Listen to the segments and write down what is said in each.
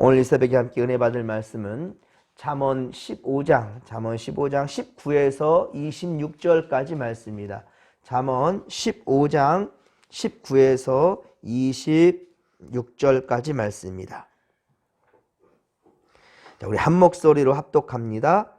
오늘 이 새벽에 함께 은혜 받을 말씀은 잠언 15장 19에서 26절까지 말씀입니다. 잠언 15장 19에서 26절까지 말씀입니다. 자, 우리 한 목소리로 합독합니다.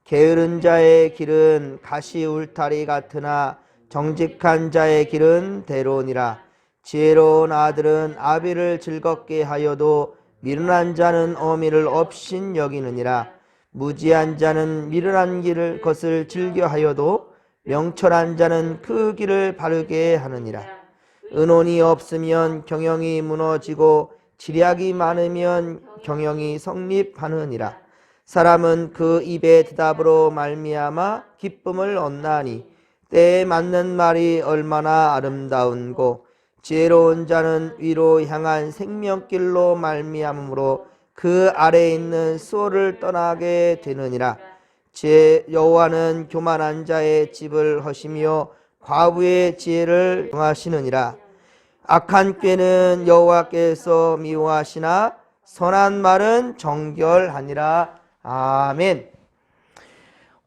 게으른 자의 길은 가시 울타리 같으나 정직한 자의 길은 대로니라. 지혜로운 아들은 아비를 즐겁게 하여도 미련한 자는 어미를 업신 여기느니라. 무지한 자는 미련한 길을 것을 즐겨하여도 명철한 자는 그 길을 바르게 하느니라. 은혼이 없으면 경영이 무너지고 지략이 많으면 경영이 성립하느니라. 사람은 그 입의 대답으로 말미암아 기쁨을 얻나니 때에 맞는 말이 얼마나 아름다운고 지혜로운 자는 위로 향한 생명길로 말미암으로 그 아래에 있는 수호를 떠나게 되느니라. 여호와는 교만한 자의 집을 허시며 과부의 지혜를 정하시느니라. 악한 꾀는 여호와께서 미워하시나 선한 말은 정결하니라. 아멘.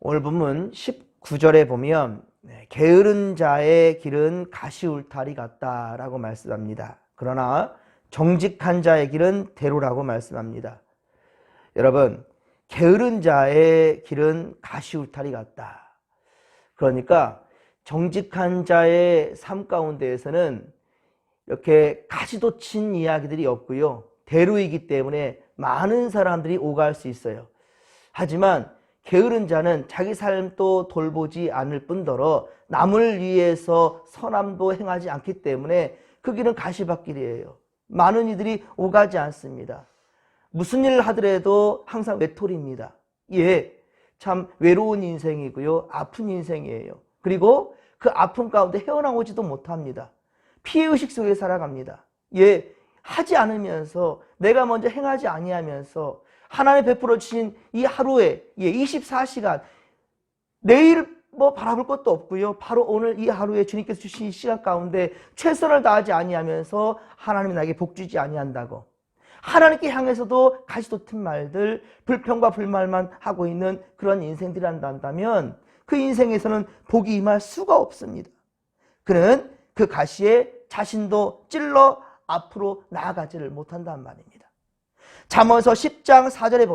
오늘 본문 19절에 보면 게으른 자의 길은 가시 울타리 같다라고 말씀합니다. 그러나 정직한 자의 길은 대로라고 말씀합니다. 여러분, 게으른 자의 길은 가시 울타리 같다. 그러니까 정직한 자의 삶 가운데에서는 이렇게 가시도 친 이야기들이 없고요. 대로이기 때문에 많은 사람들이 오갈 수 있어요. 하지만 게으른 자는 자기 삶도 돌보지 않을 뿐더러 남을 위해서 선함도 행하지 않기 때문에 그 길은 가시밭길이에요. 많은 이들이 오가지 않습니다. 무슨 일을 하더라도 항상 외톨이입니다. 예, 참 외로운 인생이고요. 아픈 인생이에요. 그리고 그 아픔 가운데 헤어나오지도 못합니다. 피해의식 속에 살아갑니다. 예, 하지 않으면서 내가 먼저 행하지 아니하면서 하나님 베풀어 주신 이 하루에 24시간 내일 바라볼 것도 없고요. 바로 오늘 이 하루에 주님께서 주신 이 시간 가운데 최선을 다하지 아니하면서 하나님이 나에게 복 주지 아니한다고 하나님께 향해서도 가시도 튼 말들 불평과 불말만 하고 있는 그런 인생들이란다 한다면 그 인생에서는 복이 임할 수가 없습니다. 그는 그 가시에 자신도 찔러 앞으로 나아가지를 못한다는 말입니다. 잠언서 10장 4절에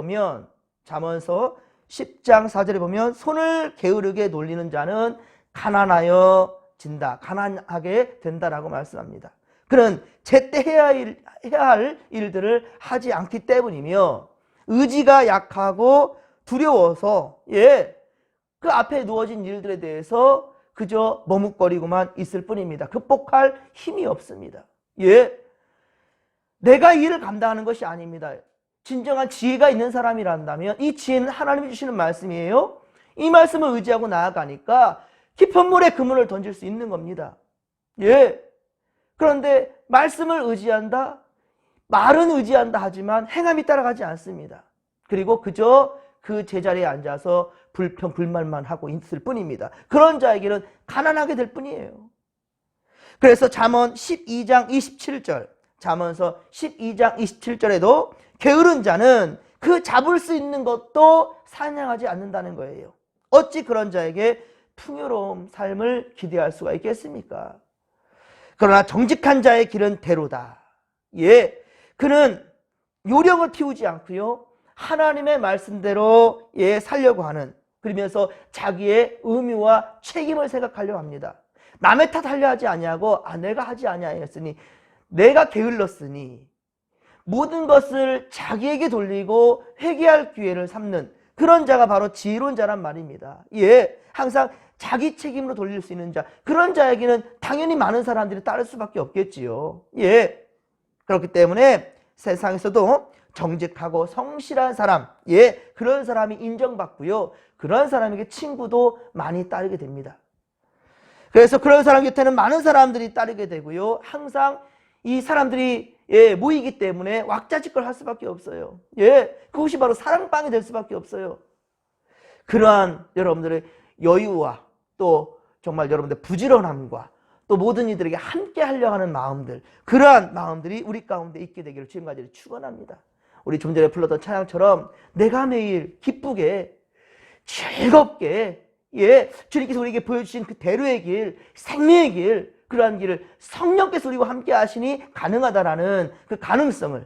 보면 손을 게으르게 놀리는 자는 가난하여진다. 가난하게 된다라고 말씀합니다. 그는 제때 해야 할 일들을 하지 않기 때문이며 의지가 약하고 두려워서 그 앞에 누워진 일들에 대해서 그저 머뭇거리고만 있을 뿐입니다. 극복할 힘이 없습니다. 내가 이 일을 감당하는 것이 아닙니다. 진정한 지혜가 있는 사람이란다면 이 지혜는 하나님이 주시는 말씀이에요. 이 말씀을 의지하고 나아가니까 깊은 물에 그물을 던질 수 있는 겁니다. 그런데 말씀을 의지한다, 말은 의지한다 하지만 행함이 따라가지 않습니다. 그리고 그저 그 제자리에 앉아서 불평 불만만 하고 있을 뿐입니다. 그런 자에게는 가난하게 될 뿐이에요. 그래서 잠언 12장 27절 잠언서 12장 27절에도 게으른 자는 그 잡을 수 있는 것도 사냥하지 않는다는 거예요. 어찌 그런 자에게 풍요로운 삶을 기대할 수가 있겠습니까? 그러나 정직한 자의 길은 대로다. 그는 요령을 피우지 않고요. 하나님의 말씀대로 살려고 하는, 그러면서 자기의 의무와 책임을 생각하려고 합니다. 남의 탓하려 하지 아니하고 내가 하지 아니하였으니 내가 게을렀으니 모든 것을 자기에게 돌리고 회개할 기회를 삼는 그런 자가 바로 지혜로운 자란 말입니다. 항상 자기 책임으로 돌릴 수 있는 자, 그런 자에게는 당연히 많은 사람들이 따를 수밖에 없겠지요. 그렇기 때문에 세상에서도 정직하고 성실한 사람, 그런 사람이 인정받고요. 그런 사람에게 친구도 많이 따르게 됩니다. 그래서 그런 사람 곁에는 많은 사람들이 따르게 되고요. 항상 이 사람들이 모이기 때문에 왁자지껄 할 수밖에 없어요. 그것이 바로 사랑방이 될 수밖에 없어요. 그러한 여러분들의 여유와 또 정말 여러분들의 부지런함과 또 모든 이들에게 함께 하려고 하는 마음들, 그러한 마음들이 우리 가운데 있게 되기를 주님과 축원합니다. 우리 좀 전에 불렀던 찬양처럼 내가 매일 기쁘게 즐겁게 주님께서 우리에게 보여주신 그 대로의 길, 생명의 길, 그러한 길을 성령께서 우리와 함께 하시니 가능하다라는 그 가능성을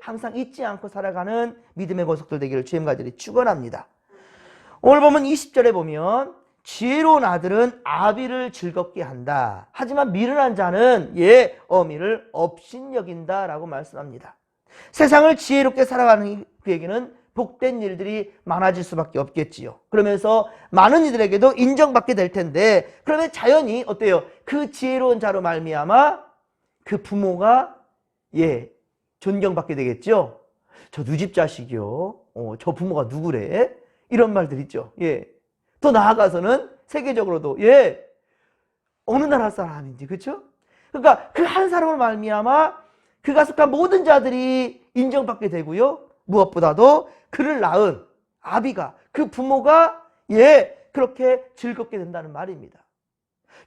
항상 잊지 않고 살아가는 믿음의 권속들 되기를 주님 간절히 축원합니다. 오늘 보면 20절에 보면 지혜로운 아들은 아비를 즐겁게 한다. 하지만 미련한 자는 어미를 업신여긴다 라고 말씀합니다. 세상을 지혜롭게 살아가는 그에게는 복된 일들이 많아질 수밖에 없겠지요. 그러면서 많은 이들에게도 인정받게 될 텐데, 그러면 자연히 어때요? 그 지혜로운 자로 말미암아 그 부모가 존경받게 되겠죠. 저 누집 자식이요. 저 부모가 누구래? 이런 말들 있죠. 더 나아가서는 세계적으로도 어느 나라 사람인지, 그렇죠? 그러니까 그 한 사람을 말미암아 그가 속한 모든 자들이 인정받게 되고요. 무엇보다도 그를 낳은 아비가, 그 부모가 그렇게 즐겁게 된다는 말입니다.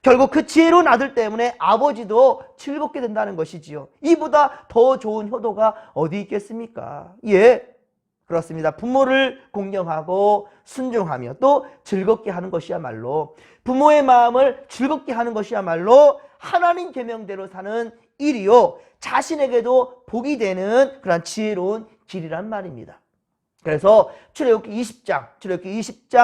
결국 그 지혜로운 아들 때문에 아버지도 즐겁게 된다는 것이지요. 이보다 더 좋은 효도가 어디 있겠습니까? 그렇습니다. 부모를 공경하고 순종하며 또 즐겁게 하는 것이야말로, 부모의 마음을 즐겁게 하는 것이야말로 하나님 계명대로 사는 일이요, 자신에게도 복이 되는 그런 지혜로운 길이란 말입니다. 그래서 출애굽기 20장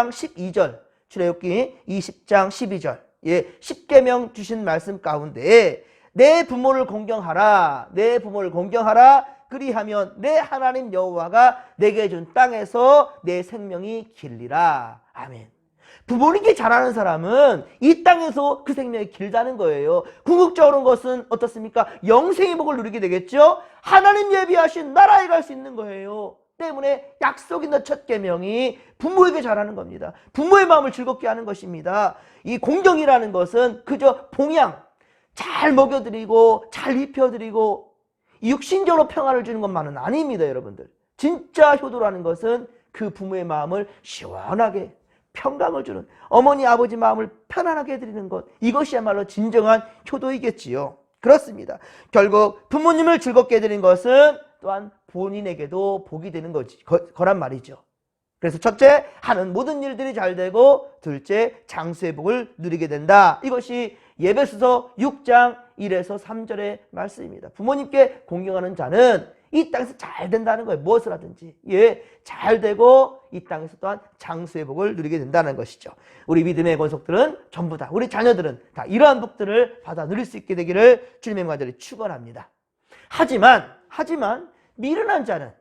12절, 출애굽기 20장 12절 10계명 주신 말씀 가운데 내 부모를 공경하라, 내 부모를 공경하라, 그리하면 내 하나님 여호와가 내게 준 땅에서 내 생명이 길리라. 아멘. 부모님께 잘하는 사람은 이 땅에서 그 생명이 길다는 거예요. 궁극적으로는 것은 어떻습니까? 영생의 복을 누리게 되겠죠. 하나님 예비하신 나라에 갈 수 있는 거예요. 때문에 약속 있는 첫 계명이 부모에게 잘하는 겁니다. 부모의 마음을 즐겁게 하는 것입니다. 이 공경이라는 것은 그저 봉양, 잘 먹여드리고 잘 입혀드리고 육신적으로 평화를 주는 것만은 아닙니다, 여러분들. 진짜 효도라는 것은 그 부모의 마음을 시원하게 평강을 주는, 어머니 아버지 마음을 편안하게 해드리는 것, 이것이야말로 진정한 효도이겠지요. 그렇습니다. 결국 부모님을 즐겁게 해드리는 것은 또한 본인에게도 복이 되는 거란 말이죠. 그래서 첫째, 하는 모든 일들이 잘 되고, 둘째, 장수의 복을 누리게 된다. 이것이 에베소서 6장 1에서 3절의 말씀입니다. 부모님께 공경하는 자는 이 땅에서 잘 된다는 거예요. 무엇을 하든지 잘 되고 이 땅에서 또한 장수의 복을 누리게 된다는 것이죠. 우리 믿음의 권속들은 전부 다, 우리 자녀들은 다 이러한 복들을 받아 누릴 수 있게 되기를 주님의 간절히 축원합니다. 하지만 미련한 자는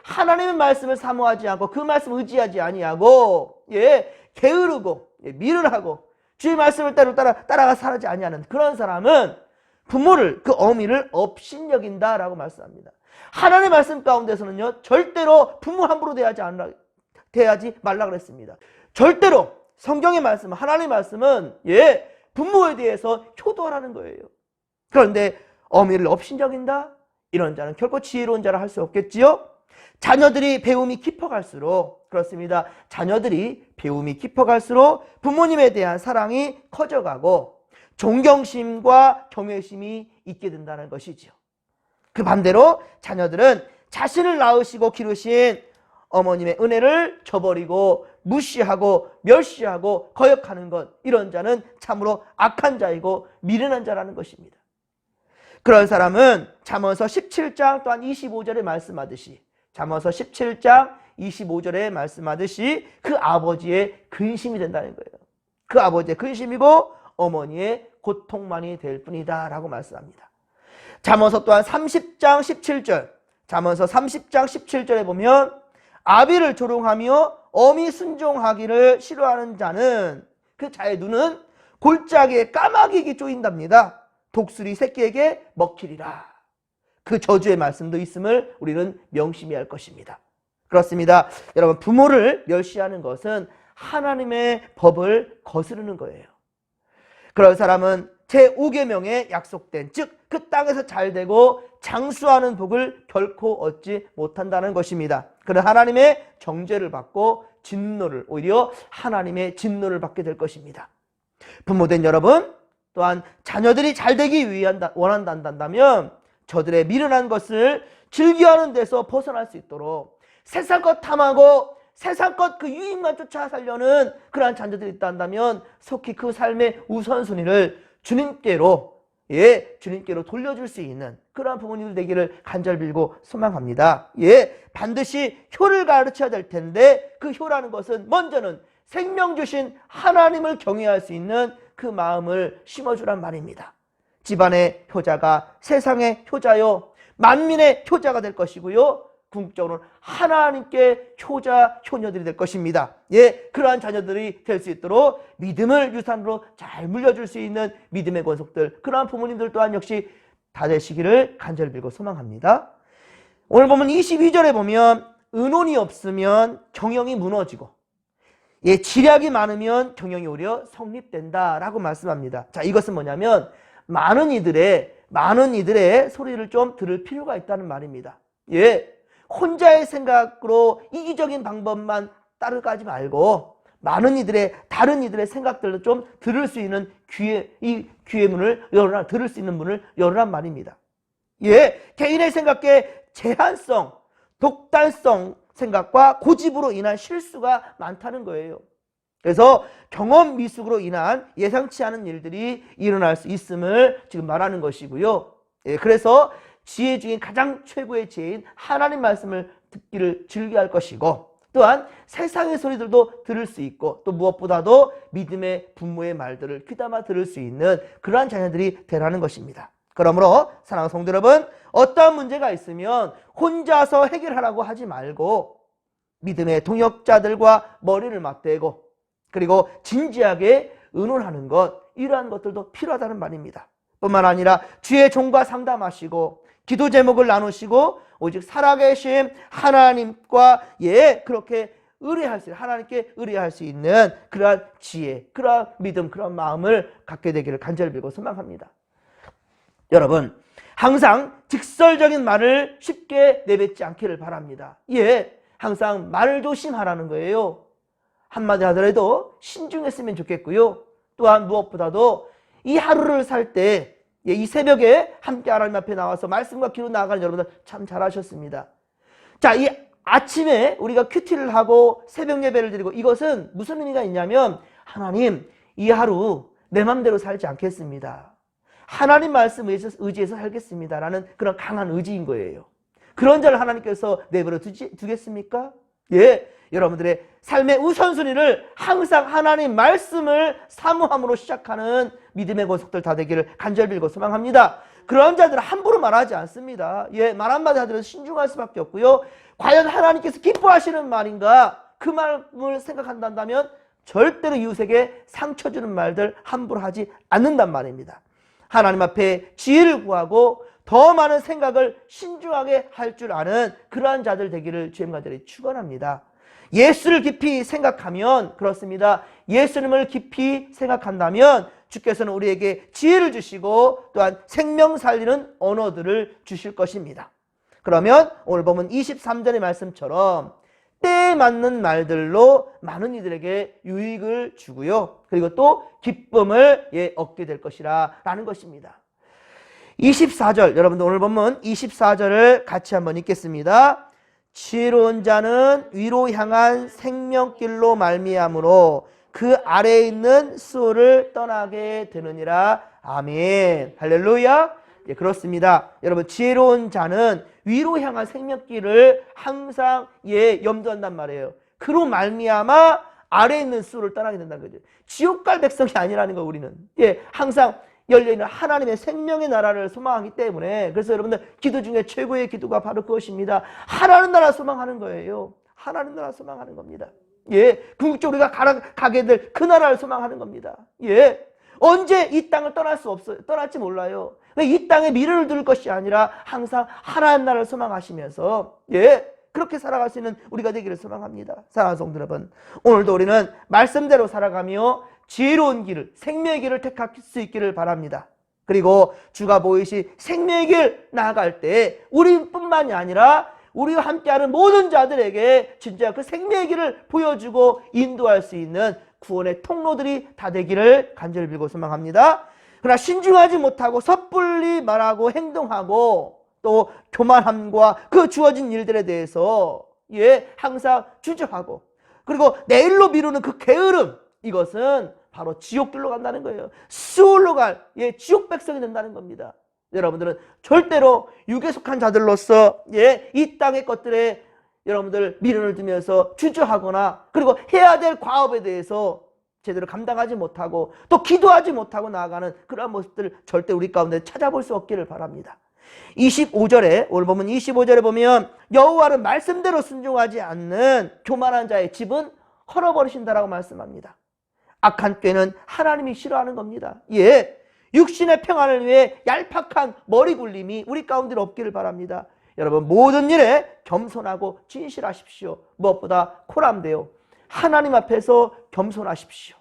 하나님의 말씀을 사모하지 않고 그 말씀을 의지하지 아니하고 게으르고 미련하고 주의 말씀을 따라가 살지 아니하는 그런 사람은 부모를, 그 어미를 업신여긴다라고 말씀합니다. 하나님의 말씀 가운데서는요, 절대로 부모 함부로 대하지 말라 그랬습니다. 절대로 성경의 말씀, 하나님의 말씀은 부모에 대해서 효도하라는 거예요. 그런데 어미를 업신여긴다? 이런 자는 결코 지혜로운 자라 할 수 없겠지요. 자녀들이 배움이 깊어갈수록, 그렇습니다, 자녀들이 배움이 깊어갈수록 부모님에 대한 사랑이 커져가고 존경심과 경외심이 있게 된다는 것이지요. 그 반대로 자녀들은 자신을 낳으시고 기르신 어머님의 은혜를 저버리고 무시하고 멸시하고 거역하는 것, 이런 자는 참으로 악한 자이고 미련한 자라는 것입니다. 그런 사람은 잠언서 17장 또한 25절에 말씀하듯이, 잠언서 17장 25절에 말씀하듯이 그 아버지의 근심이 된다는 거예요. 그 아버지의 근심이고 어머니의 고통만이 될 뿐이다 라고 말씀합니다. 잠언서 또한 30장 17절, 잠언서 30장 17절에 보면 아비를 조롱하며 어미 순종하기를 싫어하는 자는 그 자의 눈은 골짜기에 까마귀에게 쪼인답니다. 독수리 새끼에게 먹히리라. 그 저주의 말씀도 있음을 우리는 명심해야 할 것입니다. 그렇습니다. 여러분, 부모를 멸시하는 것은 하나님의 법을 거스르는 거예요. 그런 사람은 제5계명에 약속된, 즉 그 땅에서 잘되고 장수하는 복을 결코 얻지 못한다는 것입니다. 그는 하나님의 정죄를 받고 진노를, 오히려 하나님의 진노를 받게 될 것입니다. 부모된 여러분, 또한 자녀들이 잘되기 원한다면 저들의 미련한 것을 즐겨하는 데서 벗어날 수 있도록 세상 것 탐하고 세상 것 그 유익만 쫓아 살려는 그러한 자녀들이 있다 한다면 속히 그 삶의 우선순위를 주님께로 주님께로 돌려줄 수 있는 그러한 부모님들 되기를 간절히 빌고 소망합니다. 반드시 효를 가르쳐야 될 텐데 그 효라는 것은 먼저는 생명 주신 하나님을 경외할 수 있는 그 마음을 심어주란 말입니다. 집안의 효자가 세상의 효자요 만민의 효자가 될 것이고요. 궁극적으로는 하나님께 효자, 효녀들이 될 것입니다. 그러한 자녀들이 될 수 있도록 믿음을 유산으로 잘 물려줄 수 있는 믿음의 권속들, 그러한 부모님들 또한 역시 다 되시기를 간절히 빌고 소망합니다. 오늘 보면 22절에 보면 의논이 없으면 경영이 무너지고 지략이 많으면 경영이 오히려 성립된다라고 말씀합니다. 자, 이것은 뭐냐면 많은 이들의 소리를 좀 들을 필요가 있다는 말입니다. 혼자의 생각으로 이기적인 방법만 따라가지 말고 많은 다른 이들의 생각들도 좀 들을 수 있는 귀의 문을 열어라, 들을 수 있는 문을 열어란 말입니다. 개인의 생각에 제한성, 독단성 생각과 고집으로 인한 실수가 많다는 거예요. 그래서 경험 미숙으로 인한 예상치 않은 일들이 일어날 수 있음을 지금 말하는 것이고요. 그래서 지혜 중에 가장 최고의 지혜인 하나님 말씀을 듣기를 즐겨할 것이고 또한 세상의 소리들도 들을 수 있고 또 무엇보다도 믿음의 부모의 말들을 귀담아 들을 수 있는 그러한 자녀들이 되라는 것입니다. 그러므로 사랑하는 성도 여러분, 어떠한 문제가 있으면 혼자서 해결하라고 하지 말고 믿음의 동역자들과 머리를 맞대고 그리고 진지하게 의논하는 것, 이러한 것들도 필요하다는 말입니다. 뿐만 아니라 주의 종과 상담하시고 기도 제목을 나누시고 오직 살아계신 하나님과 그렇게 하나님께 의뢰할 수 있는 그러한 지혜, 그러한 믿음, 그러한 마음을 갖게 되기를 간절히 빌고 소망합니다. 여러분, 항상 직설적인 말을 쉽게 내뱉지 않기를 바랍니다. 항상 말을 조심하라는 거예요. 한마디 하더라도 신중했으면 좋겠고요. 또한 무엇보다도 이 하루를 살 때 이 새벽에 함께 하나님 앞에 나와서 말씀과 기도 나아가는 여러분들 참 잘하셨습니다. 자, 이 아침에 우리가 큐티를 하고 새벽 예배를 드리고 이것은 무슨 의미가 있냐면 하나님, 이 하루 내 맘대로 살지 않겠습니다. 하나님 말씀 의지해서 살겠습니다 라는 그런 강한 의지인 거예요. 그런 자를 하나님께서 내버려 두겠습니까? 여러분들의 삶의 우선순위를 항상 하나님 말씀을 사모함으로 시작하는 믿음의 권속들 다 되기를 간절히 빌고 소망합니다. 그런 자들은 함부로 말하지 않습니다. 말 한마디 하더라도 신중할 수밖에 없고요. 과연 하나님께서 기뻐하시는 말인가? 그 말을 생각한다면 절대로 이웃에게 상처 주는 말들 함부로 하지 않는단 말입니다. 하나님 앞에 지혜를 구하고 더 많은 생각을 신중하게 할 줄 아는 그러한 자들 되기를 주님 간절히 축원합니다. 예수를 깊이 생각하면 그렇습니다. 예수님을 깊이 생각한다면 주께서는 우리에게 지혜를 주시고 또한 생명 살리는 언어들을 주실 것입니다. 그러면 오늘 보면 23절의 말씀처럼 때에 맞는 말들로 많은 이들에게 유익을 주고요. 그리고 또 기쁨을 얻게 될 것이라 라는 것입니다. 24절, 여러분들 오늘 보면 24절을 같이 한번 읽겠습니다. 지혜로운 자는 위로 향한 생명길로 말미암으로 그 아래에 있는 수호를 떠나게 되느니라. 아멘. 할렐루야. 그렇습니다. 여러분, 지혜로운 자는 위로 향한 생명길을 항상 염두한단 말이에요. 그로 말미암아 아래에 있는 수호를 떠나게 된다는 거죠. 지옥 갈 백성이 아니라는 거 우리는. 항상 열려있는 하나님의 생명의 나라를 소망하기 때문에, 그래서 여러분들 기도 중에 최고의 기도가 바로 그것입니다. 하나님 나라 소망하는 거예요. 하나님 나라 소망하는 겁니다. 궁극적으로 우리가 가게 될 그 나라를 소망하는 겁니다. 언제 이 땅을 떠날 수 없어요. 떠날지 몰라요. 이 땅에 미래를 둘 것이 아니라 항상 하나님 나라를 소망하시면서 그렇게 살아갈 수 있는 우리가 되기를 소망합니다. 사랑하는 성도 여러분, 오늘도 우리는 말씀대로 살아가며 지혜로운 길을, 생명의 길을 택할 수 있기를 바랍니다. 그리고 주가 보이시 생명의 길 나아갈 때 우리뿐만이 아니라 우리와 함께하는 모든 자들에게 진짜 그 생명의 길을 보여주고 인도할 수 있는 구원의 통로들이 다 되기를 간절히 빌고 소망합니다. 그러나 신중하지 못하고 섣불리 말하고 행동하고 또 교만함과 그 주어진 일들에 대해서 항상 주저하고, 그리고 내일로 미루는 그 게으름, 이것은 바로 지옥길로 간다는 거예요. 수올로 갈 지옥 백성이 된다는 겁니다. 여러분들은 절대로 육에 속한 자들로서 이 땅의 것들에 여러분들 미련을 두면서 주저하거나, 그리고 해야 될 과업에 대해서 제대로 감당하지 못하고 또 기도하지 못하고 나아가는 그러한 모습들을 절대 우리 가운데 찾아볼 수 없기를 바랍니다. 25절에, 오늘 보면 25절에 보면 여호와를 말씀대로 순종하지 않는 교만한 자의 집은 헐어버리신다라고 말씀합니다. 악한 꾀는 하나님이 싫어하는 겁니다. 육신의 평안을 위해 얄팍한 머리 굴림이 우리 가운데 없기를 바랍니다. 여러분, 모든 일에 겸손하고 진실하십시오. 무엇보다 코람되어 하나님 앞에서 겸손하십시오.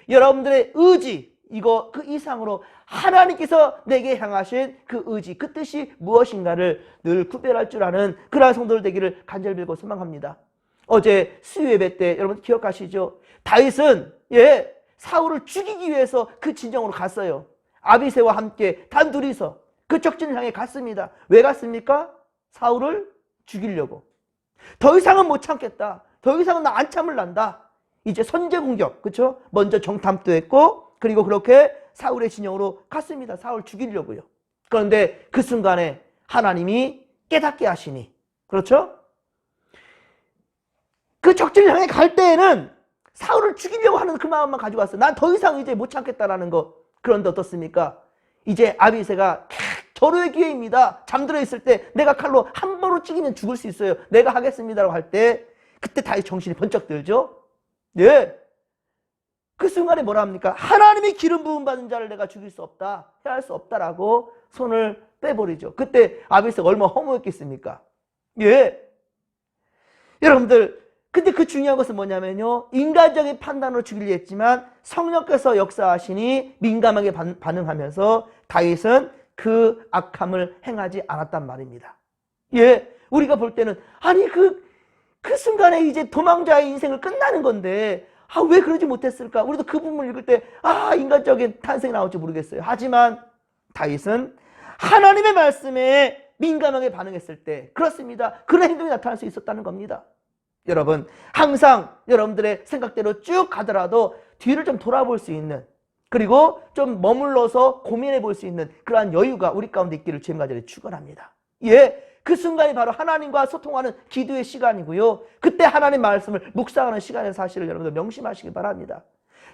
여러분들의 의지, 이거 그 이상으로 하나님께서 내게 향하신 그 의지, 그 뜻이 무엇인가를 늘 구별할 줄 아는 그러한 성도들 되기를 간절히 빌고 소망합니다. 어제 수요 예배 때 여러분 기억하시죠? 다윗은 사울을 죽이기 위해서 그 진영으로 갔어요. 아비새와 함께 단둘이서 그 적진을 향해 갔습니다. 왜 갔습니까? 사울을 죽이려고. 더 이상은 못 참겠다. 더 이상은 나 안 참을란다. 이제 선제 공격, 그렇죠? 먼저 정탐도 했고, 그리고 그렇게 사울의 진영으로 갔습니다. 사울 죽이려고요. 그런데 그 순간에 하나님이 깨닫게 하시니, 그렇죠? 그 적진을 향해 갈 때에는 사울을 죽이려고 하는 그 마음만 가지고 왔어요. 난 더 이상 이제 못 참겠다라는 거. 그런데 어떻습니까? 이제 아비새가 절호의 기회입니다. 잠들어 있을 때 내가 칼로 한 번으로 찌기면 죽을 수 있어요. 내가 하겠습니다라고 할 때 그때 다윗 정신이 번쩍 들죠. 그 순간에 뭐라 합니까? 하나님이 기름 부음 받은 자를 내가 죽일 수 없다, 해할 수 없다라고 손을 빼버리죠. 그때 아비새가 얼마나 허무했겠습니까? 여러분들, 근데 그 중요한 것은 뭐냐면요, 인간적인 판단으로 죽이려 했지만 성령께서 역사하시니 민감하게 반응하면서 다윗은 그 악함을 행하지 않았단 말입니다. 우리가 볼 때는 아니 그 순간에 이제 도망자의 인생을 끝나는 건데 왜 그러지 못했을까? 우리도 그 부분을 읽을 때 인간적인 탄생이 나올지 모르겠어요. 하지만 다윗은 하나님의 말씀에 민감하게 반응했을 때, 그렇습니다, 그런 행동이 나타날 수 있었다는 겁니다. 여러분, 항상 여러분들의 생각대로 쭉 가더라도 뒤를 좀 돌아볼 수 있는, 그리고 좀 머물러서 고민해 볼 수 있는 그러한 여유가 우리 가운데 있기를 주님과 간절히 축원합니다. 그 순간이 바로 하나님과 소통하는 기도의 시간이고요. 그때 하나님 말씀을 묵상하는 시간의 사실을 여러분들 명심하시기 바랍니다.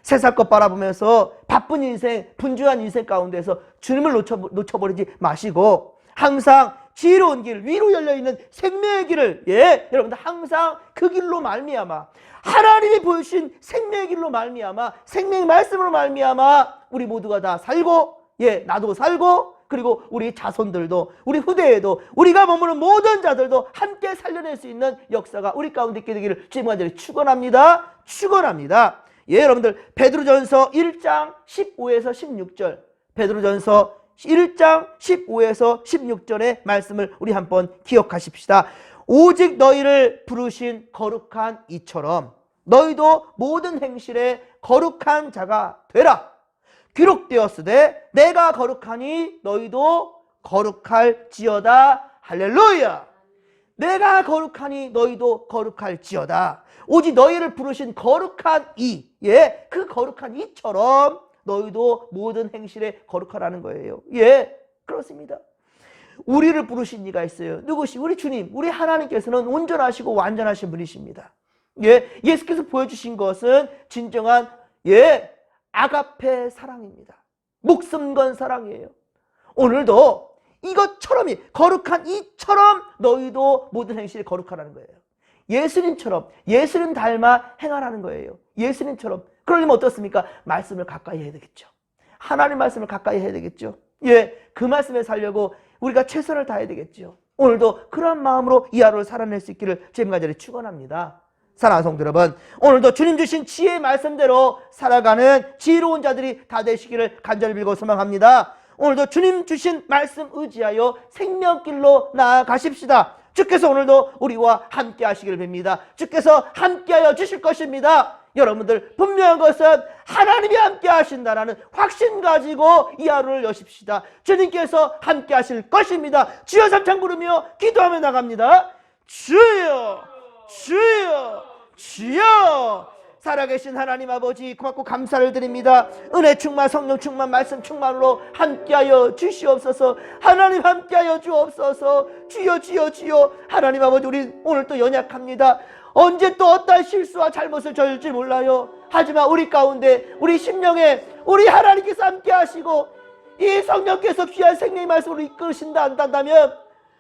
세상 것 바라보면서 바쁜 인생, 분주한 인생 가운데서 주님을 놓쳐버리지 마시고 항상 지혜로운 길, 위로 열려있는 생명의 길을 여러분들 항상 그 길로 말미암아, 하나님이 보여주신 생명의 길로 말미암아, 생명의 말씀으로 말미암아 우리 모두가 다 살고, 나도 살고, 그리고 우리 자손들도, 우리 후대에도, 우리가 머무는 모든 자들도 함께 살려낼 수 있는 역사가 우리 가운데 있게 되기를 주님과 간절히 축원합니다. 축원합니다. 여러분들, 베드로전서 1장 15에서 16절, 베드로전서 1장 15에서 16절의 말씀을 우리 한번 기억하십시다. 오직 너희를 부르신 거룩한 이처럼 너희도 모든 행실에 거룩한 자가 되라. 기록되었으되 내가 거룩하니 너희도 거룩할지어다. 할렐루야. 내가 거룩하니 너희도 거룩할지어다. 오직 너희를 부르신 거룩한 이, 그 거룩한 이처럼 너희도 모든 행실에 거룩하라는 거예요. 그렇습니다. 우리를 부르신 이가 있어요. 누구시? 우리 주님, 우리 하나님께서는 온전하시고 완전하신 분이십니다. 예수께서 보여주신 것은 진정한 아가페 사랑입니다. 목숨 건 사랑이에요. 오늘도 이것처럼이, 거룩한 이처럼 너희도 모든 행실에 거룩하라는 거예요. 예수님처럼, 예수님 닮아 행하라는 거예요. 예수님처럼. 그러려면 어떻습니까? 말씀을 가까이 해야 되겠죠. 하나님 말씀을 가까이 해야 되겠죠. 그 말씀에 살려고 우리가 최선을 다해야 되겠죠. 오늘도 그런 마음으로 이 하루를 살아낼 수 있기를 주님과 간절히 축원합니다. 사랑하는 성도 여러분, 오늘도 주님 주신 지혜의 말씀대로 살아가는 지혜로운 자들이 다 되시기를 간절히 빌고 소망합니다. 오늘도 주님 주신 말씀 의지하여 생명길로 나아가십시다. 주께서 오늘도 우리와 함께 하시기를 빕니다. 주께서 함께하여 주실 것입니다. 여러분들 분명한 것은 하나님이 함께 하신다라는 확신 가지고 이 하루를 여십시다. 주님께서 함께 하실 것입니다. 주여 삼창 부르며 기도하며 나갑니다. 주여 주여 주여. 살아계신 하나님 아버지 고맙고 감사를 드립니다. 은혜 충만 성령 충만 말씀 충만으로 함께하여 주시옵소서. 하나님 함께하여 주옵소서. 주여 주여 주여. 하나님 아버지 우리 오늘 또 연약합니다. 언제 또 어떠한 실수와 잘못을 저질지 몰라요. 하지만 우리 가운데 우리 심령에 우리 하나님께서 함께 하시고 이 성령께서 귀한 생명의 말씀으로 이끄신다 한다면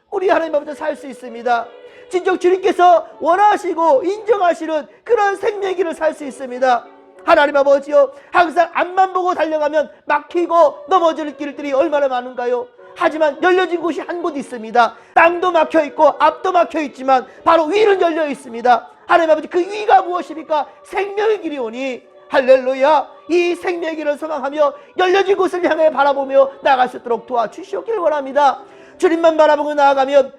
우리 하나님 아버지 살 수 있습니다. 진정 주님께서 원하시고 인정하시는 그런 생명의 길을 살 수 있습니다. 하나님 아버지요, 항상 앞만 보고 달려가면 막히고 넘어질 길들이 얼마나 많은가요? 하지만 열려진 곳이 한 곳 있습니다. 땅도 막혀있고 앞도 막혀있지만 바로 위는 열려 있습니다. 하나님 아버지 그 위가 무엇입니까? 생명의 길이오니 할렐루야. 이 생명의 길을 소망하며 열려진 곳을 향해 바라보며 나아갈 수 있도록 도와주시옵기를 원합니다. 주님만 바라보고 나아가면